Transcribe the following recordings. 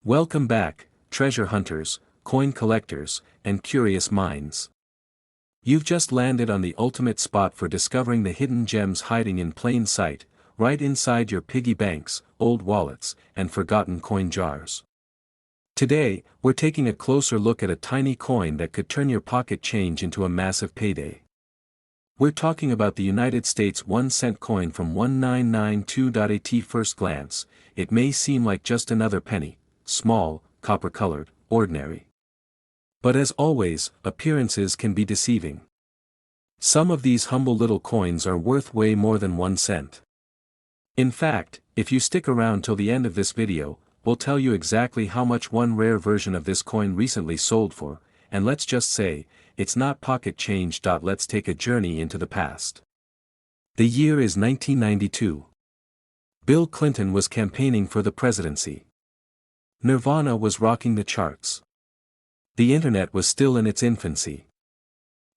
Welcome back, treasure hunters, coin collectors, and curious minds. You've just landed on the ultimate spot for discovering the hidden gems hiding in plain sight, right inside your piggy banks, old wallets, and forgotten coin jars. Today, we're taking a closer look at a tiny coin that could turn your pocket change into a massive payday. We're talking about the United States 1-cent coin from 1992. At first glance, it may seem like just another penny, small, copper-colored, ordinary. But as always, appearances can be deceiving. Some of these humble little coins are worth way more than 1 cent. In fact, if you stick around till the end of this video, we'll tell you exactly how much one rare version of this coin recently sold for, and let's just say, it's not pocket change. Let's take a journey into the past. The year is 1992. Bill Clinton was campaigning for the presidency. Nirvana was rocking the charts. The internet was still in its infancy.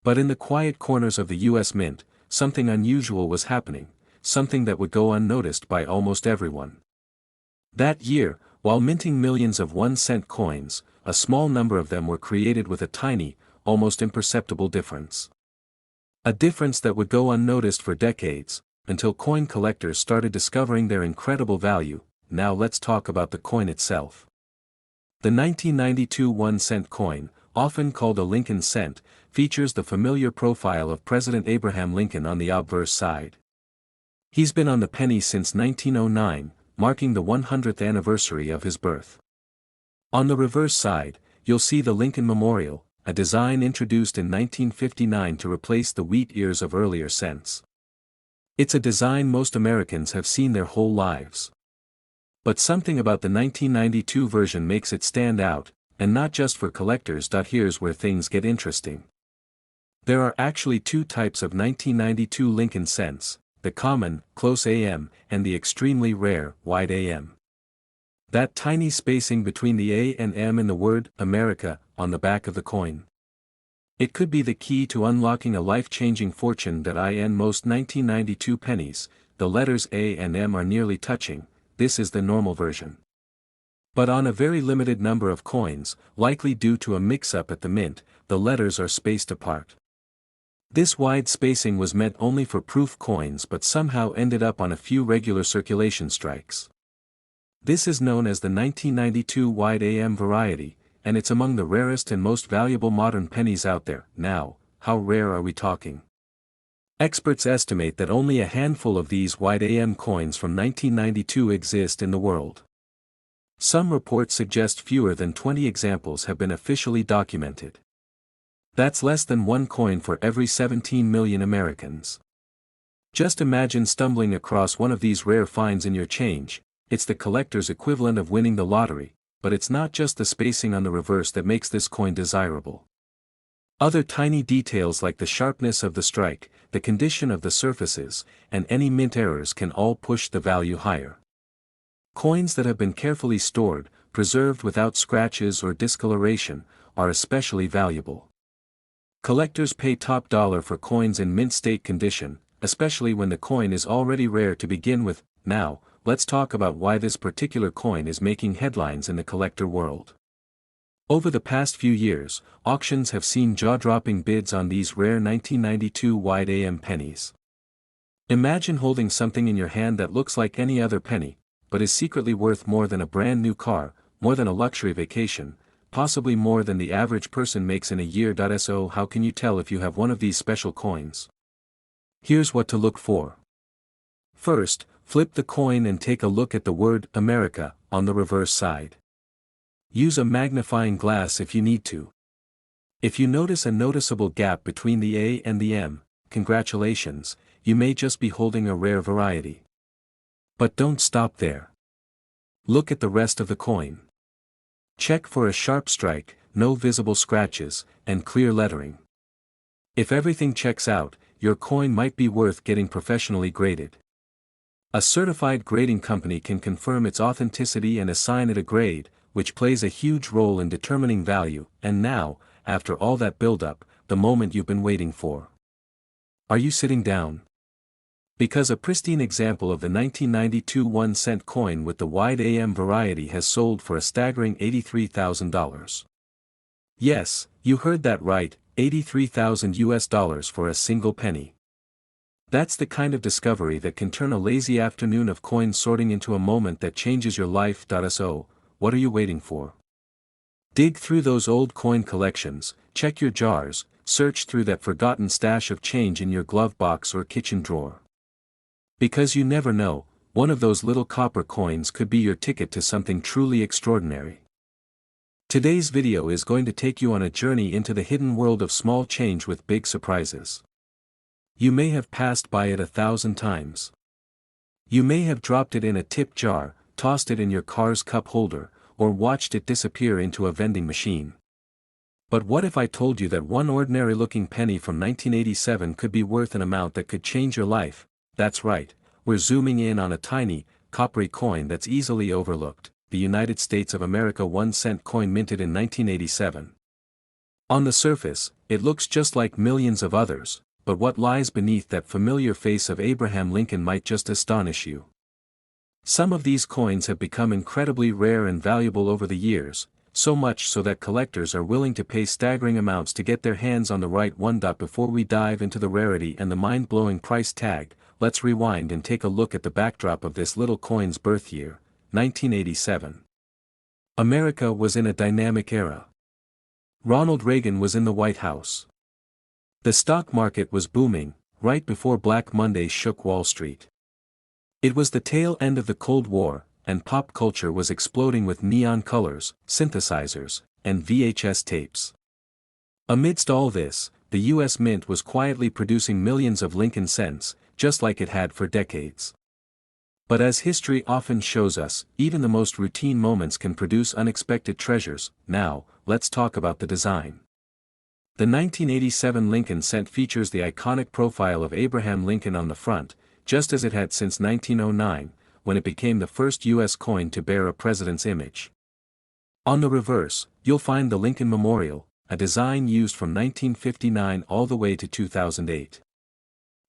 But in the quiet corners of the US Mint, something unusual was happening, something that would go unnoticed by almost everyone. That year, while minting millions of 1-cent coins, a small number of them were created with a tiny, almost imperceptible difference. A difference that would go unnoticed for decades, until coin collectors started discovering their incredible value. Now let's talk about the coin itself. The 1992 1-cent coin, often called a Lincoln cent, features the familiar profile of President Abraham Lincoln on the obverse side. He's been on the penny since 1909, marking the 100th anniversary of his birth. On the reverse side, you'll see the Lincoln Memorial, a design introduced in 1959 to replace the wheat ears of earlier cents. It's a design most Americans have seen their whole lives. But something about the 1992 version makes it stand out, and not just for collectors. Here's where things get interesting. There are actually two types of 1992 Lincoln cents, the common, close AM, and the extremely rare, wide AM. That tiny spacing between the A and M in the word America on the back of the coin. It could be the key to unlocking a life-changing fortune. In most 1992 pennies, the letters A and M are nearly touching. This is the normal version. But on a very limited number of coins, likely due to a mix-up at the mint, the letters are spaced apart. This wide spacing was meant only for proof coins but somehow ended up on a few regular circulation strikes. This is known as the 1992 wide AM variety, and it's among the rarest and most valuable modern pennies out there. Now, how rare are we talking? Experts estimate that only a handful of these wide AM coins from 1992 exist in the world. Some reports suggest fewer than 20 examples have been officially documented. That's less than one coin for every 17 million Americans. Just imagine stumbling across one of these rare finds in your change. It's the collector's equivalent of winning the lottery, but it's not just the spacing on the reverse that makes this coin desirable. Other tiny details like the sharpness of the strike, the condition of the surfaces, and any mint errors can all push the value higher. Coins that have been carefully stored, preserved without scratches or discoloration, are especially valuable. Collectors pay top dollar for coins in mint state condition, especially when the coin is already rare to begin with. Now, let's talk about why this particular coin is making headlines in the collector world. Over the past few years, auctions have seen jaw-dropping bids on these rare 1992 wide AM pennies. Imagine holding something in your hand that looks like any other penny, but is secretly worth more than a brand new car, more than a luxury vacation, possibly more than the average person makes in a year. So how can you tell if you have one of these special coins? Here's what to look for. First, flip the coin and take a look at the word America on the reverse side. Use a magnifying glass if you need to. If you notice a noticeable gap between the A and the M, congratulations, you may just be holding a rare variety. But don't stop there. Look at the rest of the coin. Check for a sharp strike, no visible scratches, and clear lettering. If everything checks out, your coin might be worth getting professionally graded. A certified grading company can confirm its authenticity and assign it a grade, which plays a huge role in determining value. And now, after all that build-up, the moment you've been waiting for. Are you sitting down? Because a pristine example of the 1992 1-cent coin with the wide AM variety has sold for a staggering $83,000. Yes, you heard that right, 83,000 US dollars for a single penny. That's the kind of discovery that can turn a lazy afternoon of coin sorting into a moment that changes your life. So, what are you waiting for? Dig through those old coin collections, check your jars, search through that forgotten stash of change in your glove box or kitchen drawer. Because you never know, one of those little copper coins could be your ticket to something truly extraordinary. Today's video is going to take you on a journey into the hidden world of small change with big surprises. You may have passed by it 1,000 times. You may have dropped it in a tip jar, tossed it in your car's cup holder, or watched it disappear into a vending machine. But what if I told you that one ordinary-looking penny from 1987 could be worth an amount that could change your life? That's right, we're zooming in on a tiny, coppery coin that's easily overlooked, the United States of America 1-cent coin minted in 1987. On the surface, it looks just like millions of others, but what lies beneath that familiar face of Abraham Lincoln might just astonish you. Some of these coins have become incredibly rare and valuable over the years, so much so that collectors are willing to pay staggering amounts to get their hands on the right one. Before we dive into the rarity and the mind-blowing price tag, let's rewind and take a look at the backdrop of this little coin's birth year, 1987. America was in a dynamic era. Ronald Reagan was in the White House. The stock market was booming, right before Black Monday shook Wall Street. It was the tail end of the Cold War, and pop culture was exploding with neon colors, synthesizers, and VHS tapes. Amidst all this, the US Mint was quietly producing millions of Lincoln cents, just like it had for decades. But as history often shows us, even the most routine moments can produce unexpected treasures. Now, let's talk about the design. The 1987 Lincoln cent features the iconic profile of Abraham Lincoln on the front, just as it had since 1909, when it became the first U.S. coin to bear a president's image. On the reverse, you'll find the Lincoln Memorial, a design used from 1959 all the way to 2008.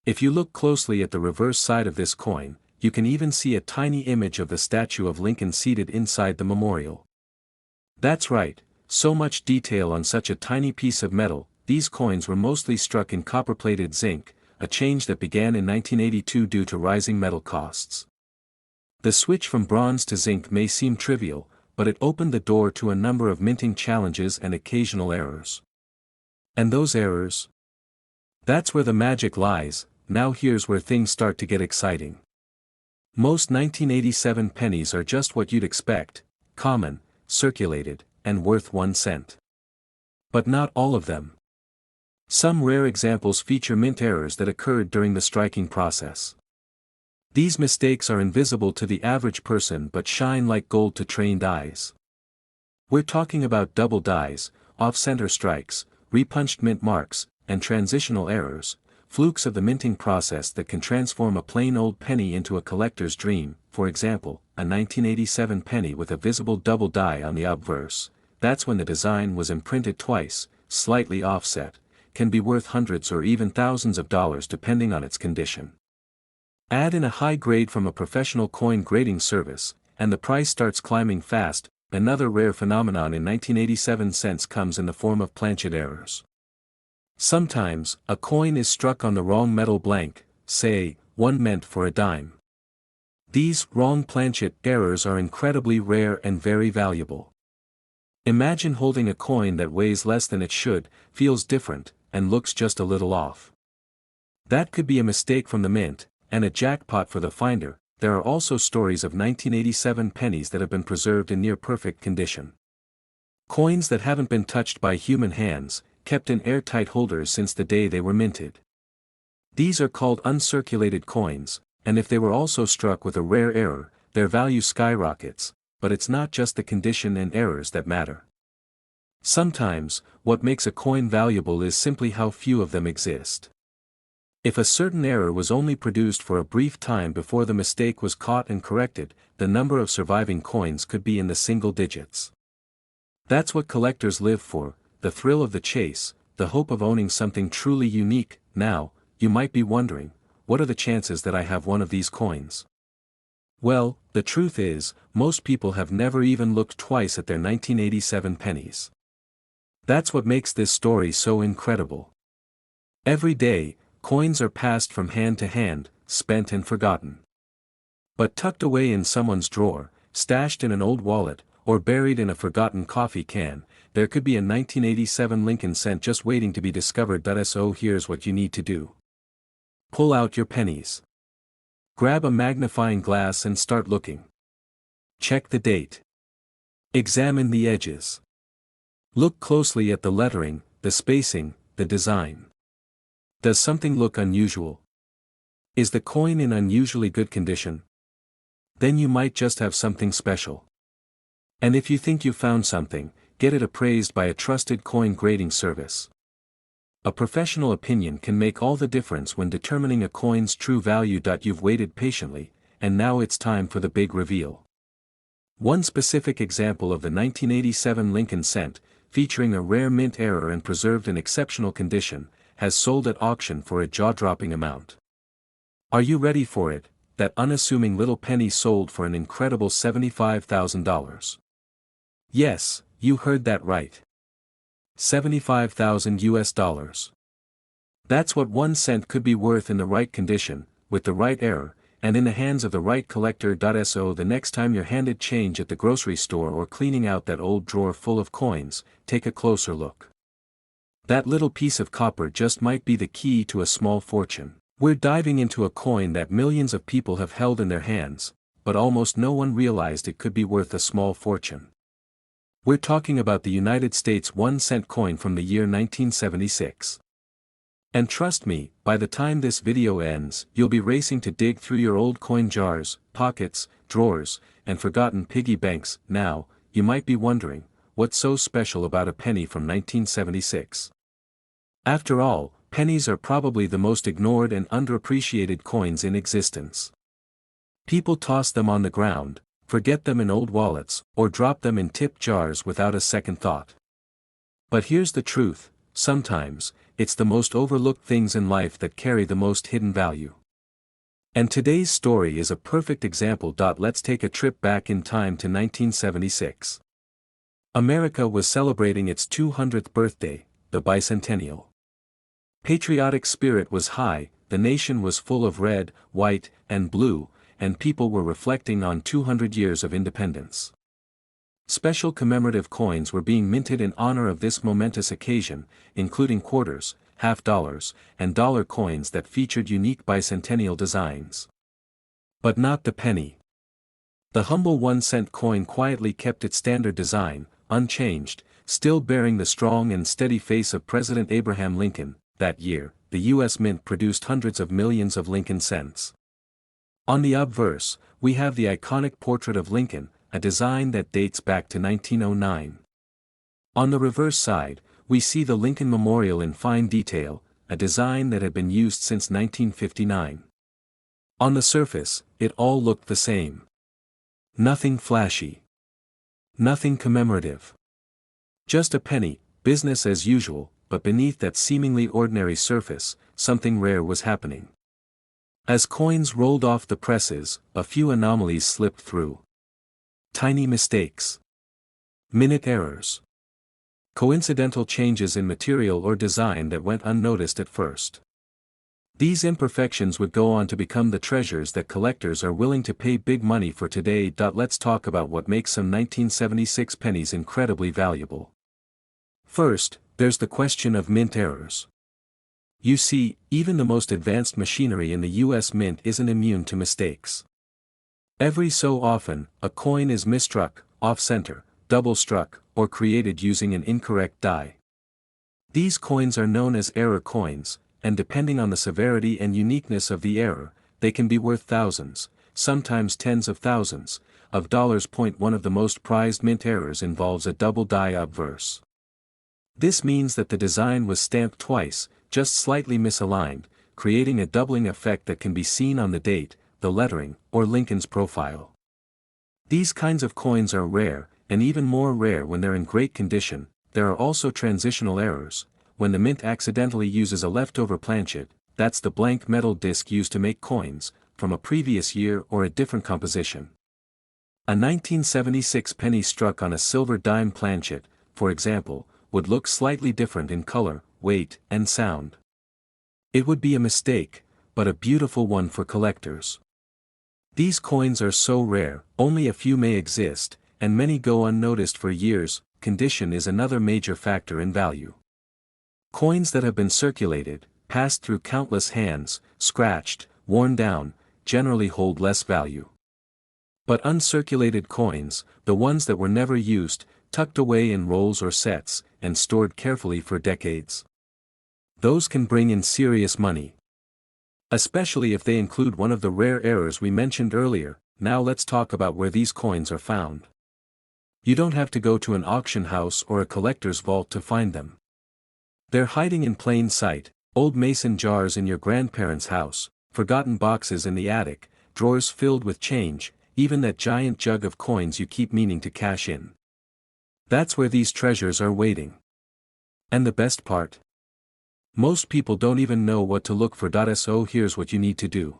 If you look closely at the reverse side of this coin, you can even see a tiny image of the statue of Lincoln seated inside the memorial. That's right, so much detail on such a tiny piece of metal. These coins were mostly struck in copper-plated zinc, a change that began in 1982 due to rising metal costs. The switch from bronze to zinc may seem trivial, but it opened the door to a number of minting challenges and occasional errors. And those errors? That's where the magic lies. Now here's where things start to get exciting. Most 1987 pennies are just what you'd expect, common, circulated, and worth 1 cent. But not all of them. Some rare examples feature mint errors that occurred during the striking process. These mistakes are invisible to the average person but shine like gold to trained eyes. We're talking about double dies, off-center strikes, repunched mint marks, and transitional errors, flukes of the minting process that can transform a plain old penny into a collector's dream. For example, a 1987 penny with a visible double die on the obverse, that's when the design was imprinted twice, slightly offset, can be worth hundreds or even thousands of dollars depending on its condition. Add in a high grade from a professional coin grading service, and the price starts climbing fast. Another rare phenomenon in 1987 cents comes in the form of planchet errors. Sometimes, a coin is struck on the wrong metal blank, say, one meant for a dime. These wrong planchet errors are incredibly rare and very valuable. Imagine holding a coin that weighs less than it should, feels different, and looks just a little off. That could be a mistake from the mint, and a jackpot for the finder. There are also stories of 1987 pennies that have been preserved in near-perfect condition. Coins that haven't been touched by human hands, kept in airtight holders since the day they were minted. These are called uncirculated coins, and if they were also struck with a rare error, their value skyrockets. But it's not just the condition and errors that matter. Sometimes, what makes a coin valuable is simply how few of them exist. If a certain error was only produced for a brief time before the mistake was caught and corrected, the number of surviving coins could be in the single digits. That's what collectors live for, the thrill of the chase, the hope of owning something truly unique. Now, you might be wondering, what are the chances that I have one of these coins? Well, the truth is, most people have never even looked twice at their 1987 pennies. That's what makes this story so incredible. Every day, coins are passed from hand to hand, spent and forgotten. But tucked away in someone's drawer, stashed in an old wallet, or buried in a forgotten coffee can, there could be a 1987 Lincoln cent just waiting to be discovered. So here's what you need to do. Pull out your pennies. Grab a magnifying glass and start looking. Check the date. Examine the edges. Look closely at the lettering, the spacing, the design. Does something look unusual? Is the coin in unusually good condition? Then you might just have something special. And if you think you found something, get it appraised by a trusted coin grading service. A professional opinion can make all the difference when determining a coin's true value. You've waited patiently, and now it's time for the big reveal. One specific example of the 1987 Lincoln cent, featuring a rare mint error and preserved in exceptional condition, has sold at auction for a jaw-dropping amount. Are you ready for it? That unassuming little penny sold for an incredible $75,000. Yes, you heard that right. $75,000. That's what 1 cent could be worth in the right condition, with the right error, and in the hands of the right collector. So the next time you're handed change at the grocery store or cleaning out that old drawer full of coins, take a closer look. That little piece of copper just might be the key to a small fortune. We're diving into a coin that millions of people have held in their hands, but almost no one realized it could be worth a small fortune. We're talking about the United States 1 cent coin from the year 1976. And trust me, by the time this video ends, you'll be racing to dig through your old coin jars, pockets, drawers, and forgotten piggy banks. Now, you might be wondering, what's so special about a penny from 1976? After all, pennies are probably the most ignored and underappreciated coins in existence. People toss them on the ground, forget them in old wallets, or drop them in tip jars without a second thought. But here's the truth, sometimes, it's the most overlooked things in life that carry the most hidden value. And today's story is a perfect example. Let's take a trip back in time to 1976. America was celebrating its 200th birthday, the bicentennial. Patriotic spirit was high, the nation was full of red, white, and blue, and people were reflecting on 200 years of independence. Special commemorative coins were being minted in honor of this momentous occasion, including quarters, half dollars, and dollar coins that featured unique bicentennial designs. But not the penny. The humble 1 cent coin quietly kept its standard design, unchanged, still bearing the strong and steady face of President Abraham Lincoln. That year, the U.S. Mint produced hundreds of millions of Lincoln cents. On the obverse, we have the iconic portrait of Lincoln, a design that dates back to 1909. On the reverse side, we see the Lincoln Memorial in fine detail, a design that had been used since 1959. On the surface, it all looked the same. Nothing flashy. Nothing commemorative. Just a penny, business as usual. But beneath that seemingly ordinary surface, something rare was happening. As coins rolled off the presses, a few anomalies slipped through. Tiny mistakes. Minute errors. Coincidental changes in material or design that went unnoticed at first. These imperfections would go on to become the treasures that collectors are willing to pay big money for today. Let's talk about what makes some 1976 pennies incredibly valuable. First, there's the question of mint errors. You see, even the most advanced machinery in the U.S. Mint isn't immune to mistakes. Every so often, a coin is misstruck, off-center, double-struck, or created using an incorrect die. These coins are known as error coins, and depending on the severity and uniqueness of the error, they can be worth thousands, sometimes tens of thousands, of dollars. One of the most prized mint errors involves a double die obverse. This means that the design was stamped twice, just slightly misaligned, creating a doubling effect that can be seen on the date, the lettering, or Lincoln's profile. These kinds of coins are rare, and even more rare when they're in great condition. There are also transitional errors, when the mint accidentally uses a leftover planchet, that's the blank metal disc used to make coins, from a previous year or a different composition. A 1976 penny struck on a silver dime planchet, for example, would look slightly different in color, weight, and sound. It would be a mistake, but a beautiful one for collectors. These coins are so rare, only a few may exist, and many go unnoticed for years. Condition is another major factor in value. Coins that have been circulated, passed through countless hands, scratched, worn down, generally hold less value. But uncirculated coins, the ones that were never used, tucked away in rolls or sets, and stored carefully for decades. Those can bring in serious money. Especially if they include one of the rare errors we mentioned earlier. Now let's talk about where these coins are found. You don't have to go to an auction house or a collector's vault to find them. They're hiding in plain sight, old mason jars in your grandparents' house, forgotten boxes in the attic, drawers filled with change, even that giant jug of coins you keep meaning to cash in. That's where these treasures are waiting. And the best part? Most people don't even know what to look for. So here's what you need to do.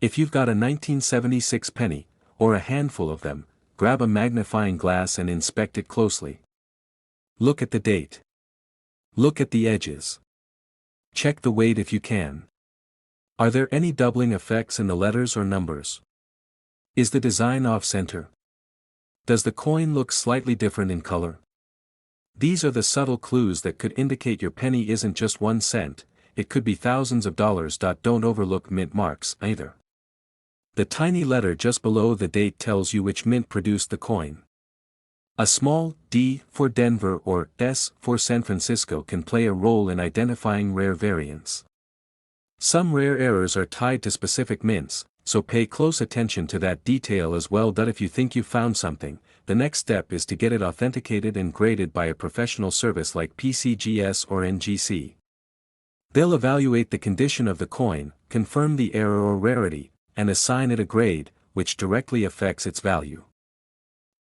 If you've got a 1976 penny, or a handful of them, grab a magnifying glass and inspect it closely. Look at the date. Look at the edges. Check the weight if you can. Are there any doubling effects in the letters or numbers? Is the design off-center? Does the coin look slightly different in color? These are the subtle clues that could indicate your penny isn't just 1 cent, it could be thousands of dollars. Don't overlook mint marks either. The tiny letter just below the date tells you which mint produced the coin. A small D for Denver or S for San Francisco can play a role in identifying rare variants. Some rare errors are tied to specific mints, so pay close attention to that detail as well. If you think you found something, the next step is to get it authenticated and graded by a professional service like PCGS or NGC. They'll evaluate the condition of the coin, confirm the error or rarity, and assign it a grade, which directly affects its value.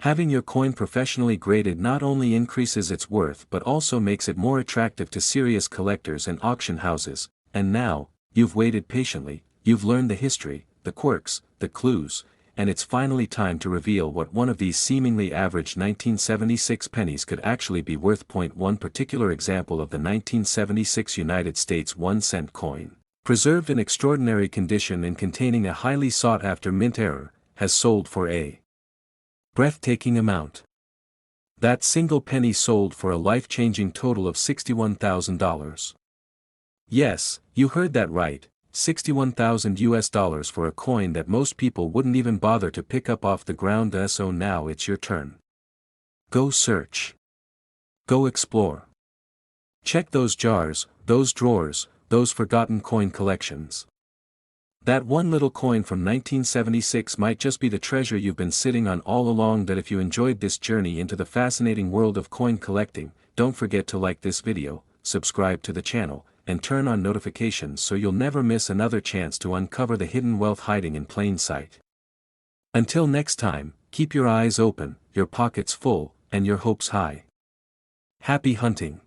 Having your coin professionally graded not only increases its worth but also makes it more attractive to serious collectors and auction houses. And now, you've waited patiently, you've learned the history, the quirks, the clues, and it's finally time to reveal what one of these seemingly average 1976 pennies could actually be worth. One particular example of the 1976 United States 1-cent coin, preserved in extraordinary condition and containing a highly sought-after mint error, has sold for a breathtaking amount. That single penny sold for a life-changing total of $61,000. Yes, you heard that right. $61,000 for a coin that most people wouldn't even bother to pick up off the ground. So now it's your turn. Go search. Go explore. Check those jars, those drawers, those forgotten coin collections. That one little coin from 1976 might just be the treasure you've been sitting on all along. If you enjoyed this journey into the fascinating world of coin collecting, don't forget to like this video, subscribe to the channel, and turn on notifications so you'll never miss another chance to uncover the hidden wealth hiding in plain sight. Until next time, keep your eyes open, your pockets full, and your hopes high. Happy hunting!